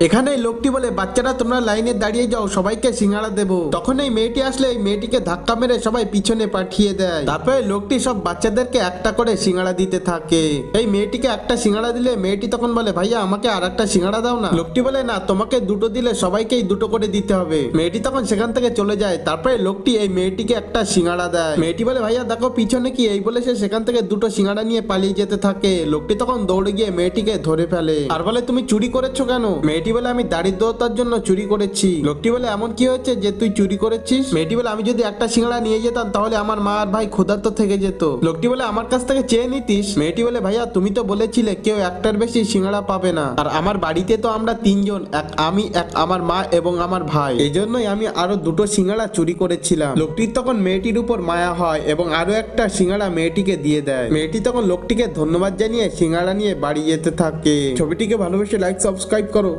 এখানে এই লোকটি বলে, বাচ্চারা তোমরা লাইনে দাঁড়িয়ে যাও, সবাইকে সিঙ্গাড়া দেবো। তখন এই মেয়েটি আসলে এই মেয়েটিকে ধাক্কা মেরে সবাই পিছনে পাঠিয়ে দেয়। তারপরে লোকটি সব বাচ্চাদেরকে একটা করে সিঙ্গাড়া দিতে থাকে। এই মেয়েটিকে একটা সিঙ্গাড়া দিলে মেয়েটি তখন বলে, ভাইয়া আমাকে আর একটা সিঙ্গাড়া দাও না। লোকটি বলে, না তোমাকে দুটো দিলে সবাইকেই দুটো করে দিতে হবে। মেয়েটি তখন সেখান থেকে চলে যায়। তারপরে লোকটি এই মেয়েটিকে একটা সিঙ্গাড়া দেয়। মেয়েটি বলে, ভাইয়া দেখো পিছনে কি, এই বলে সে সেখান থেকে দুটো সিঙ্গাড়া নিয়ে পালিয়ে যেতে থাকে। লোকটি তখন দৌড়ে গিয়ে মেয়েটিকে ধরে ফেলে আর বলে, তুমি চুরি করেছো কেন? মেয়েটি বলে, আমি দারিদ্রতার জন্য চুরি করেছি। লোকটি বলে, এমন কি হয়েছে যে তুই চুরি করেছিস? মেয়েটি বলে, আমি যদি একটা সিঙ্গাড়া নিয়ে যেতাম তাহলে আমার মা আর ভাই ক্ষুধার্ত থেকে যেত। লোকটি বলে, আমার কাছ থেকে চেয়ে নিতিস? মেয়েটি বলে, ভাইয়া তুমি তো বলেছিলে কেউ একটার বেশি সিঙ্গাড়া পাবে না, আর আমার বাড়িতে তো আমরা তিনজন, এক আমি, এক আমার মা এবং আমার ভাই, এই জন্যই আমি আরো দুটো সিঙ্গাড়া চুরি করেছিলাম। লোকটির তখন মেয়েটির উপর মায়া হয় এবং আরো একটা সিঙ্গাড়া মেয়েটিকে দিয়ে দেয়। মেয়েটি তখন লোকটিকে ধন্যবাদ জানিয়ে সিঙ্গাড়া নিয়ে বাড়ি যেতে থাকে। ছবিটিকে ভালোবেসে লাইক সাবস্ক্রাইব করো।